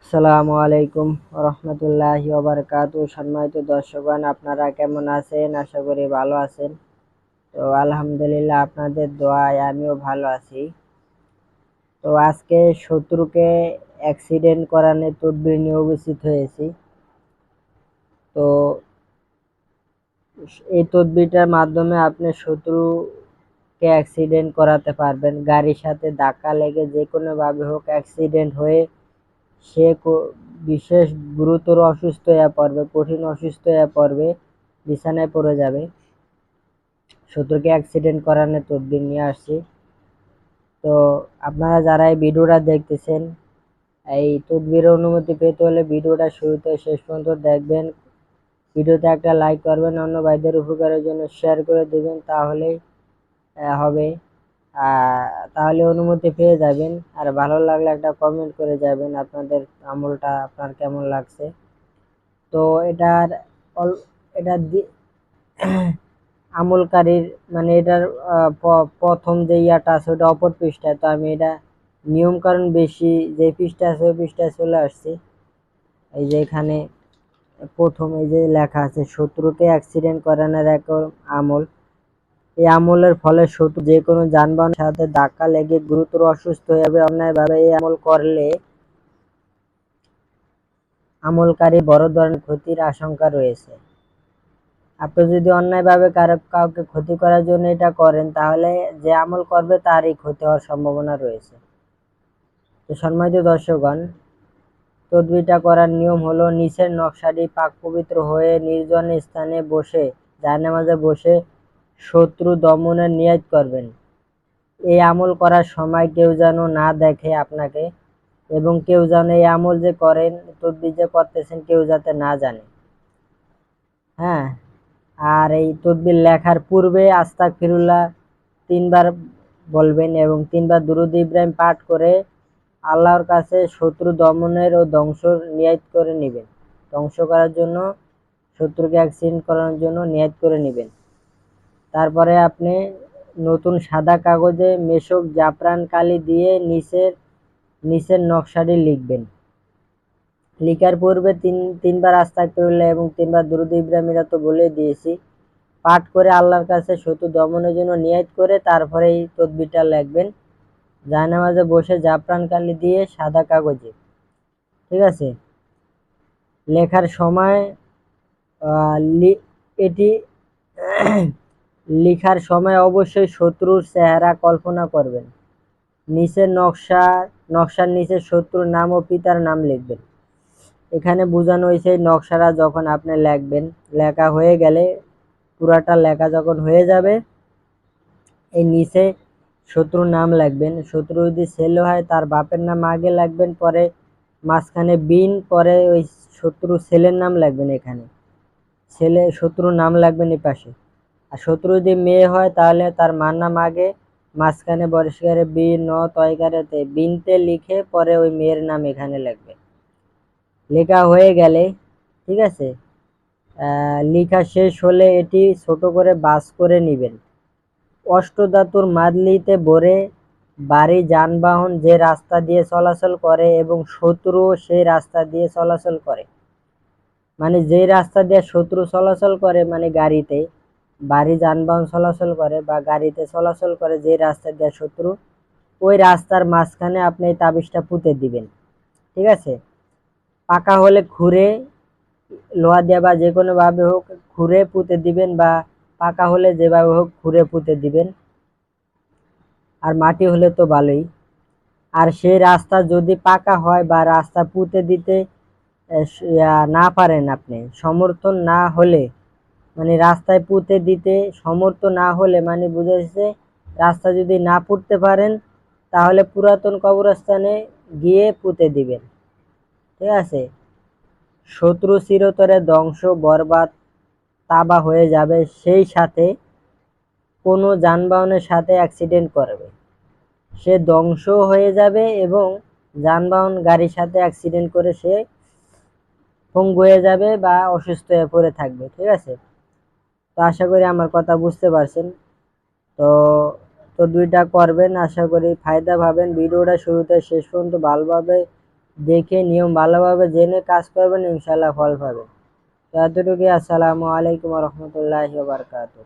আসসালামু আলাইকুম রহমতুল্লাহি ওবারাকাতু। সম্মানিত দর্শকগণ, আপনারা কেমন আছেন? আশা করি ভালো আছেন। তো আলহামদুলিল্লাহ, আপনাদের দোয়ায় আমিও ভালো আছি। তো আজকে শত্রুকে অ্যাক্সিডেন্ট করানোর তদবির নিয়ে উপস্থিত হয়েছি। তো এই তদবিরটার মাধ্যমে আপনি শত্রুকে অ্যাক্সিডেন্ট করাতে পারবেন। গাড়ির সাথে ধাক্কা লেগে যে কোনোভাবে হোক অ্যাক্সিডেন্ট হয়ে সে বিশেষ গুরুতর অসুস্থ হয়ে পড়বে, কঠিন অসুস্থ হয়ে পড়বে, বিছানায় পড়ে যাবে। শত্রুকে অ্যাক্সিডেন্ট করানোর তদবির নিয়ে আসছি। তো আপনারা যারা এই ভিডিওটা দেখতেছেন, এই তদবিরের অনুমতি পেতে হলে ভিডিওটা শুরুতে শেষ পর্যন্ত দেখবেন। ভিডিওতে একটা লাইক করবেন, অন্য ভাইদের উপকারের জন্য শেয়ার করে দেবেন, তাহলেই হবে। তাহলে অনুমতি পেয়ে যাবেন। আর ভালো লাগলে একটা কমেন্ট করে যাবেন আপনাদের আমলটা আপনার কেমন লাগছে। তো এটার এটা আমলকারীর মানে এটার প্রথম যে ইয়াটা আছে ওটা অপর পৃষ্ঠায়। তো আমি এটা নিয়ম কারণ বেশি যে পৃষ্ঠা আছে ওই পৃষ্ঠায় চলে আসছি। এই যে এখানে প্রথম এই যে লেখা আছে শত্রুকে অ্যাক্সিডেন্ট করানোর এক আমল। এই আমলের ফলে শত্রু যে কোনো যানবাহনের সাথে ধাক্কা লেগে গুরুতর অসুস্থ হয়ে যাবে। অন্যায়ভাবে এই আমল করলে আমলকারী বড় ধরনের ক্ষতির আশঙ্কা রয়েছে। আপনি যদি অন্যায়ভাবে কাউকে ক্ষতি করার জন্য এটা করেন, তাহলে যে আমল করবে তারই ক্ষতি হওয়ার সম্ভাবনা রয়েছে। তো সম্মানিত দর্শকগণ, তদবিরটা করার নিয়ম হলো নিচের নকশাটি পাক পবিত্র হয়ে নির্জন স্থানে বসে জায়নামাজে বসে শত্রু দমনের নিয়ত করবেন। এই আমল করার সময় কেউ যেন না দেখে আপনাকে, এবং কেউ যেন এই আমল যে করেন, তদবির যে করতেছেন, কেউ যাতে না জানে। হ্যাঁ, আর এই তদবির লেখার পূর্বে আস্তাগফিরুল্লাহ 3 বার বলবেন এবং 3 বার দুরূদ ইব্রাহিম পাঠ করে আল্লাহর কাছে শত্রু দমনের ও ধ্বংসের নিয়ত করে নেবেন। ধ্বংস করার জন্য, শত্রুকে অ্যাক্সিডেন্ট করানোর জন্য নিয়ত করে নেবেন। তারপরে আপনি নতুন সাদা কাগজে মেশক জাফরান কালি দিয়ে নিচের নকশাটি লিখবেন। লিখার পূর্বে তিনবার আস্তাগফিরুল্লাহ এবং 3 বার দুরূদ ইব্রাহিম, এটা তো বলে দিয়েছি, পাঠ করে আল্লাহর কাছে শত্রু দমনের জন্য নিয়ত করে তারপরে এই তদবিরটা লিখবেন জায়নামাজে বসে জাফরান কালি দিয়ে সাদা কাগজে। ঠিক আছে? লেখার সময় এটি লিখার সময় অবশ্যই শত্রুর চেহারা কল্পনা করবেন। নিচের নকশার নিচে শত্রুর নাম ও পিতার নাম লিখবেন। এখানে বোঝানো হয়েছে নকশাটা যখন আপনি লিখবেন, লেখা হয়ে গেলে পুরাটা লেখা যখন হয়ে যাবে, এই নিচে শত্রুর নাম লিখবেন। শত্রু যদি ছেলে হয় তার বাপের নাম আগে লিখবেন, পরে মাঝখানে বিন, পরে ওই শত্রু ছেলের নাম লিখবেন। এখানে শত্রুর নাম লিখবেন এই পাশে। আর শত্রু যদি মেয়ে হয় তাহলে তার মার নাম আগে, মাঝখানে বর্ষিকারে বিন ন তয়কারেতে বিনতে লিখে পরে ওই মেয়ের নাম এখানে লিখবে। লেখা হয়ে গেলে, ঠিক আছে, লেখা শেষ হলে এটি ছোট করে বাস করে নেবেন। অষ্টধাতুর মাদলিতে ভরে ভারী যানবাহন যে রাস্তা দিয়ে চলাচল করে এবং শত্রুও সেই রাস্তা দিয়ে চলাচল করে, মানে যে রাস্তা দিয়ে শত্রু চলাচল করে, মানে গাড়িতে ভারী যানবাহন চলাচল করে বা গাড়িতে চলাচল করে যে রাস্তা দিয়ে শত্রু, ওই রাস্তার মাঝখানে আপনি এই তাবিজটা পুঁতে দিবেন। ঠিক আছে? পাকা হলে খুঁড়ে, লোহা দিয়ে বা যে কোনোভাবে হোক খুঁড়ে পুঁতে দিবেন, বা পাকা হলে যেভাবে হোক খুঁড়ে পুঁতে দিবেন, আর মাটি হলে তো ভালোই। আর সেই রাস্তা যদি পাকা হয় বা রাস্তা পুঁতে দিতে না পারেন, আপনি সমর্থন না হলে, মানে রাস্তায় পুঁতে দিতে সমর্থ না হলে, মানে বুঝেছে, রাস্তা যদি না পুঁততে পারেন তাহলে পুরাতন কবরস্থানে গিয়ে পুঁতে দিবেন। ঠিক আছে? শত্রু চিরতরে ধ্বংস, বরবাদ, তাবা হয়ে যাবে। সেই সাথে কোনো যানবাহনের সাথে অ্যাক্সিডেন্ট করবে, সে ধ্বংস হয়ে যাবে এবং যানবাহন গাড়ির সাথে অ্যাক্সিডেন্ট করে সে পঙ্গু হয়ে যাবে বা অসুস্থ হয়ে পড়ে থাকবে। ঠিক আছে? তো আশা করি আমার কথা বুঝতে পারছেন। তো তো দুইটা করবেন, আশা করি ফায়দা পাবেন। ভিডিওটা শুরুতে শেষ পর্যন্ত ভালোভাবে দেখে নিয়ম ভালোভাবে জেনে কাজ করবেন, ইনশাল্লাহ ফল পাবেন। তো এতটুকুই। আসসালামু আলাইকুম রহমতুল্লাহি ওয়া বারাকাতুহু।